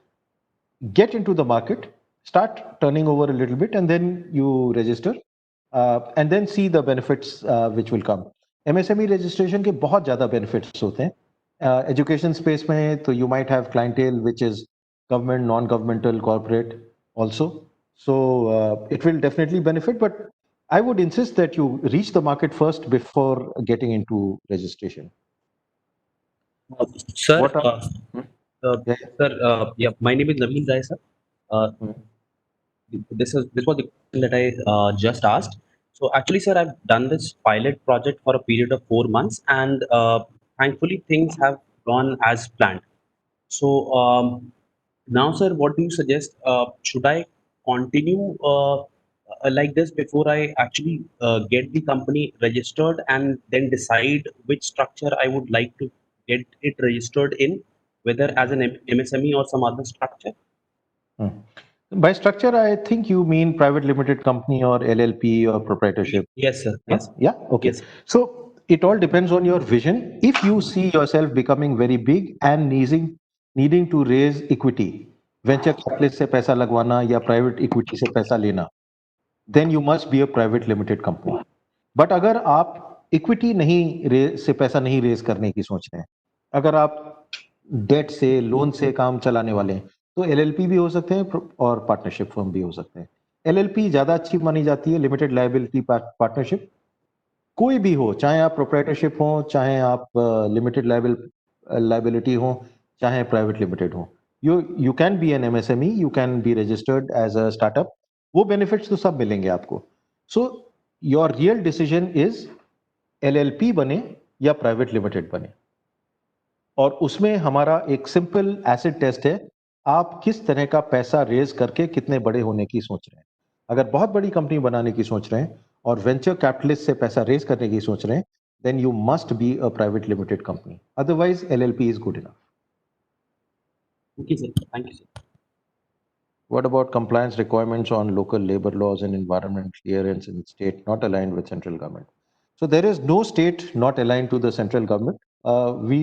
get into the market, start turning over a little bit, and then you register, and then see the benefits which will come. MSME registration के बहुत ज़्यादा benefits होते हैं. Education space में तो you might have clientele which is government, non-governmental, corporate also. So it will definitely benefit, but I would insist that you reach the market first before getting into registration. Sir, What are- Yeah. sir, yeah, my name is Naveen Rai, sir. This was the question that I just asked. So actually, sir, I've done this pilot project for a period of 4 months, and thankfully things have gone as planned. So now, sir, what do you suggest? Should I continue like this before I actually get the company registered, and then decide which structure I would like to get it registered in, whether as an MSME or some other structure? By structure, I think you mean private limited company or LLP or proprietorship. Yes, sir. Yes. Yeah. Okay. Yes. So it all depends on your vision. If you see yourself becoming very big and needing to raise equity, venture capitalist से पैसा लगवाना या private equity से पैसा लेना, then you must be a private limited company. But अगर आप equity से पैसा नहीं रेज करने की सोच रहे हैं, अगर आप डेट से, लोन से काम चलाने वाले हैं, तो एलएलपी भी हो सकते हैं और पार्टनरशिप फर्म भी हो सकते हैं. एलएलपी ज्यादा अच्छी मानी जाती है, लिमिटेड लायबिलिटी पार्टनरशिप. कोई भी हो, चाहे आप प्रोप्राइटरशिप हो, चाहे आप लिमिटेड लायबिलिटी हो, चाहे प्राइवेट लिमिटेड हो, you can be an MSME, you can be registered as a startup. वो बेनिफिट्स तो सब मिलेंगे आपको. So your real decision is LLP बने या प्राइवेट लिमिटेड बने, और उसमें हमारा एक सिंपल एसिड टेस्ट है. आप किस तरह का पैसा रेज करके कितने बड़े होने की सोच रहे हैं. अगर बहुत बड़ी कंपनी बनाने की सोच रहे हैं और वेंचर कैपिटलिस्ट से पैसा रेज करने की सोच रहे हैं, then you must be a private limited company. Otherwise, LLP is good enough. Okay, sir. Thank you, sir. What about compliance requirements on local labor laws and environment clearance in state not aligned with central government? So there is no state not aligned to the central government. We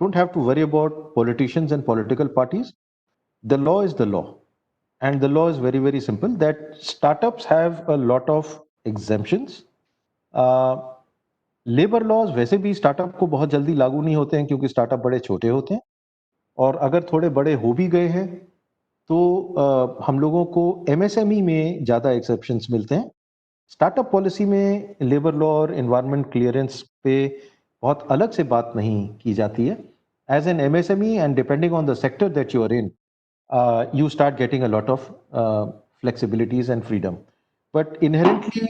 don't have to worry about politicians and political parties. The law is the law. And the law is very, very simple, that startups have a lot of exemptions. Labour laws वैसे भी startup को बहुत जल्दी लागू नहीं होते हैं, क्योंकि स्टार्टअप बड़े छोटे होते हैं, और अगर थोड़े बड़े हो भी गए हैं तो हम लोगों को एमएसएमई में ज़्यादा एक्सेप्शंस मिलते हैं. स्टार्टअप पॉलिसी में लेबर लॉ और एनवायरनमेंट क्लियरेंस पे बहुत अलग से बात नहीं की जाती है. As an MSME and depending on the sector that you are in, you start getting a lot of flexibilities and freedom. But inherently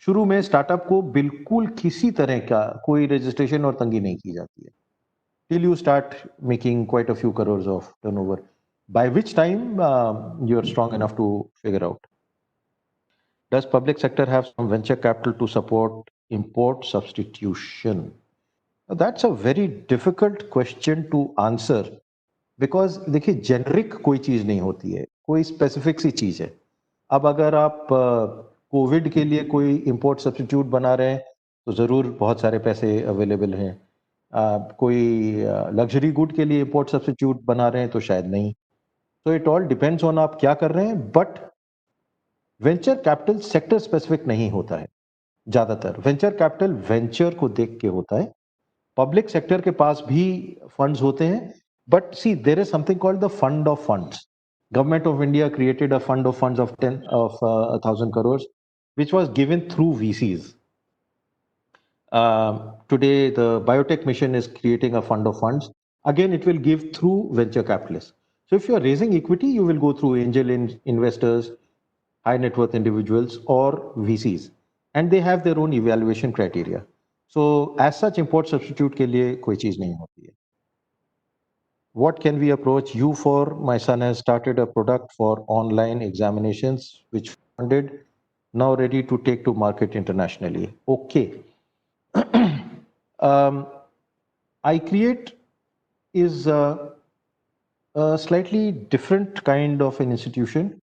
शुरू में स्टार्टअप को बिल्कुल किसी तरह का कोई रजिस्ट्रेशन और तंगी नहीं की जाती है, till you start making quite a few crores of turnover, by which time you are strong enough to figure out. Does public sector have some venture capital to support import substitution? That's a very difficult question to answer. Because देखिए, generic कोई चीज नहीं होती है, कोई specific सी चीज है. अब अगर आप कोविड के लिए कोई इंपोर्ट सब्स्टिट्यूट बना रहे हैं तो जरूर बहुत सारे पैसे अवेलेबल हैं. कोई लग्जरी गुड के लिए इंपोर्ट सब्स्टिट्यूट बना रहे हैं तो शायद नहीं. तो इट ऑल डिपेंड्स ऑन आप क्या कर रहे हैं. But venture capital sector specific नहीं होता है. ज्यादातर वेंचर कैपिटल वेंचर को देख के होता है. पब्लिक सेक्टर के पास भी फंड्स होते हैं, but see, there is something called the fund of funds. Government of India created a fund of funds of 1,000 crores, which was given through VCs. Today, the biotech mission is creating a fund of funds. Again, it will give through venture capitalists. So if you're raising equity, you will go through angel investors, high net worth individuals, or VCs. And they have their own evaluation criteria. So as such, import substitute के लिए कोई चीज नहीं होती है. What can we approach you for? My son has started a product for online examinations, which funded, now ready to take to market internationally. Okay. iCreate is a slightly different kind of an institution.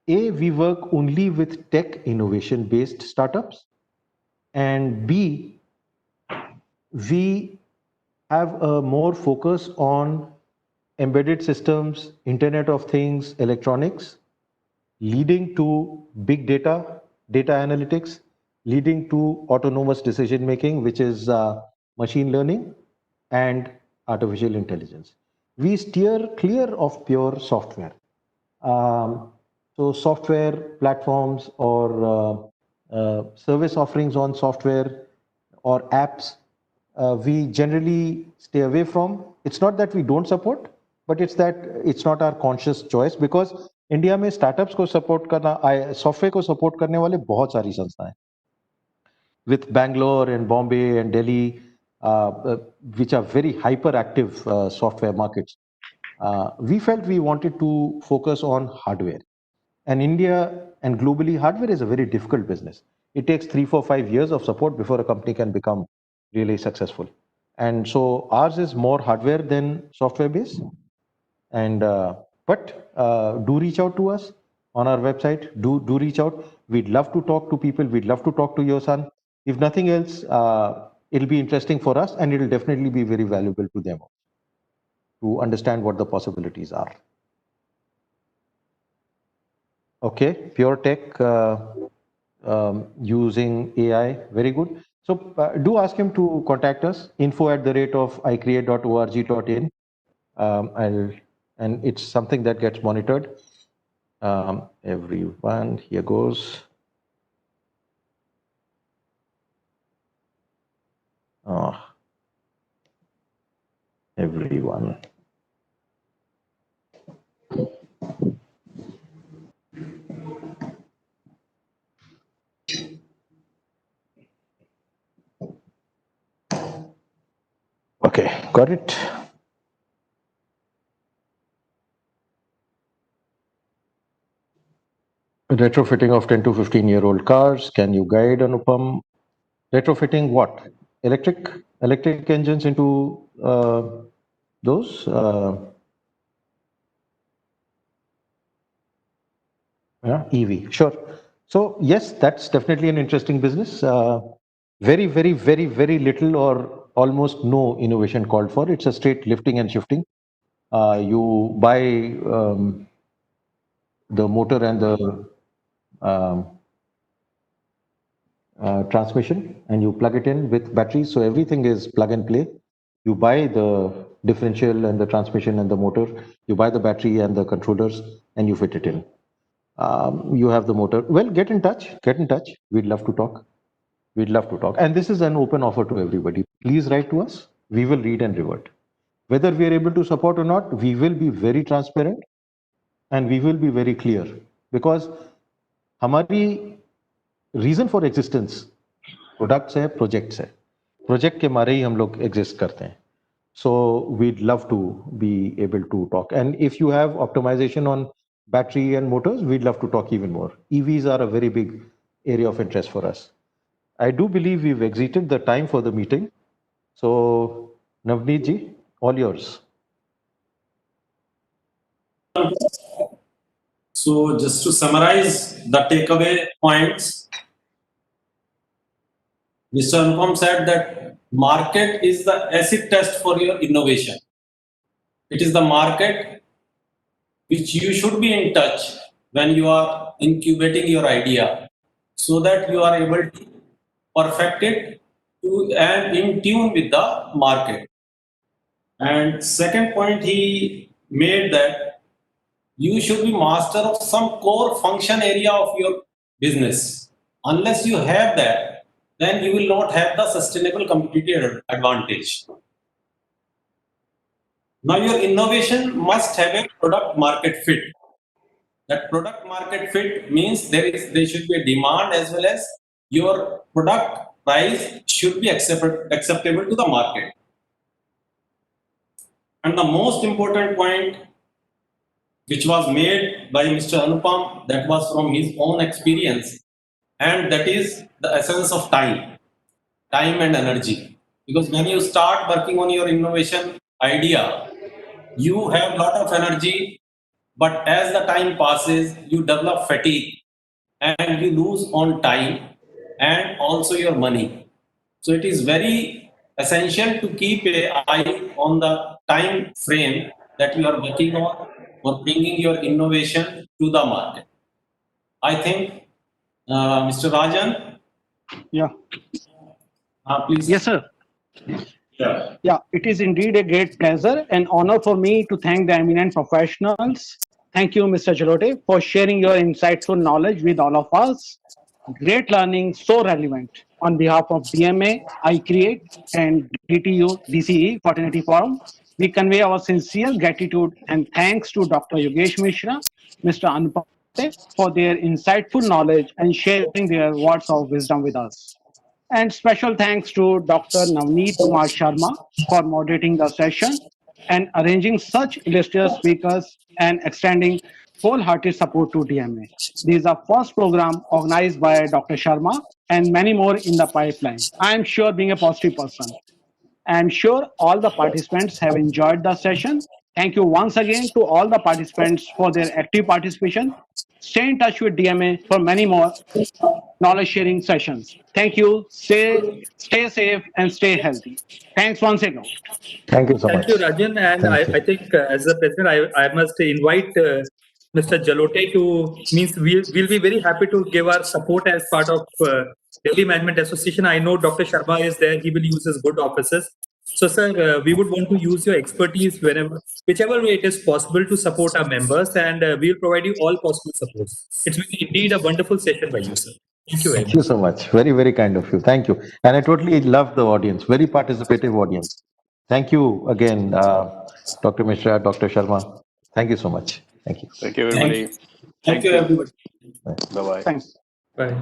We work only with tech innovation based startups, and B, we have a more focus on embedded systems, Internet of Things, electronics, leading to big data, data analytics, leading to autonomous decision making, which is machine learning and artificial intelligence. We steer clear of pure software. So software platforms or service offerings on software or apps, we generally stay away from. It's not that we don't support, but it's that it's not our conscious choice, because India में startups को support करना, software को support करने वाले बहुत सारी संस्थाएं, with Bangalore and Bombay and Delhi, which are very hyperactive software markets. We felt we wanted to focus on hardware. And India and globally, hardware is a very difficult business. It takes 3, 4, 5 years of support before a company can become really successful. And so ours is more hardware than software based. And but do reach out to us on our website. Do reach out. We'd love to talk to people. We'd love to talk to your son. If nothing else, it'll be interesting for us, and it'll definitely be very valuable to them to understand what the possibilities are. Okay, pure tech using AI, very good. So do ask him to contact us, info@icreate.org.in. And it's something that gets monitored. Everyone, here goes. Everyone. Okay, got it. Retrofitting of 10 to 15-year-old cars. Can you guide, Anupam? Retrofitting what? Electric engines into those? Yeah, EV, sure. So yes, that's definitely an interesting business. Very, very, very, very little or almost no innovation called for. It's a straight lifting and shifting. You buy the motor and the transmission, and you plug it in with batteries. So everything is plug and play. You buy the differential and the transmission and the motor. You buy the battery and the controllers, and you fit it in. You have the motor. Well, get in touch. We'd love to talk. And this is an open offer to everybody. Please write to us. We will read and revert. Whether we are able to support or not, we will be very transparent and we will be very clear, because हमारी reason for existence products है, projects है. Project के मारे ही हम लोग exist करते हैं. So we'd love to be able to talk. And if you have optimization on battery and motors, we'd love to talk even more. EVs are a very big area of interest for us. I do believe we've exited the time for the meeting. So Navneet ji, all yours. So just to summarize the takeaway points, Mr. Anupam said that market is the acid test for your innovation. It is the market which you should be in touch when you are incubating your idea, so that you are able to perfect it and in tune with the market. And second point he made that you should be master of some core function area of your business. Unless you have that, then you will not have the sustainable competitive advantage. Now your innovation must have a product market fit. That product market fit means there should be a demand as well as your product price should be acceptable to the market. And the most important point which was made by Mr. Anupam, that was from his own experience, and that is the essence of time and energy. Because when you start working on your innovation idea, you have a lot of energy, but as the time passes, you develop fatigue and you lose on time and also your money. So it is very essential to keep an eye on the time frame that you are working on for bringing your innovation to the market. I think, Mr. Rajan, Yeah. please. Yes, sir. Yeah. Yeah, it is indeed a great pleasure and honor for me to thank the eminent professionals. Thank you, Mr. Jalote, for sharing your insightful knowledge with all of us. Great learning, so relevant. On behalf of DMA, I Create, and DTU-DCE Fraternity Forum, we convey our sincere gratitude and thanks to Dr. Yogesh Mishra, Mr. Anupam Jalote, for their insightful knowledge and sharing their words of wisdom with us. And special thanks to Dr. Navneet Kumar Sharma for moderating the session and arranging such illustrious speakers and extending wholehearted support to DMA. This is our first program organized by Dr. Sharma and many more in the pipeline. I am sure being a positive person. I am sure all the participants have enjoyed the session. Thank you once again to all the participants for their active participation. Stay in touch with DMA for many more knowledge sharing sessions. Thank you. Stay safe and stay healthy. Thanks once again. Thank you so Thank much. you, Rajan. And Thank you. I think as the president, I must invite Mr. Jalote to, means we'll be very happy to give our support as part of Delhi Management Association. I know Dr. Sharma is there. He will use his good offices. So, sir, we would want to use your expertise whichever way it is possible to support our members, and we'll provide you all possible support. It's been indeed a wonderful session by you, sir. Thank you very Thank you much. so much. Very, very kind of you. Thank you. And I totally love the audience. Very participative audience. Thank you again, Dr. Mishra, Dr. Sharma. Thank you so much. Thank you. Thank you, everybody. Thank you, everybody. Bye-bye. Thanks. Bye.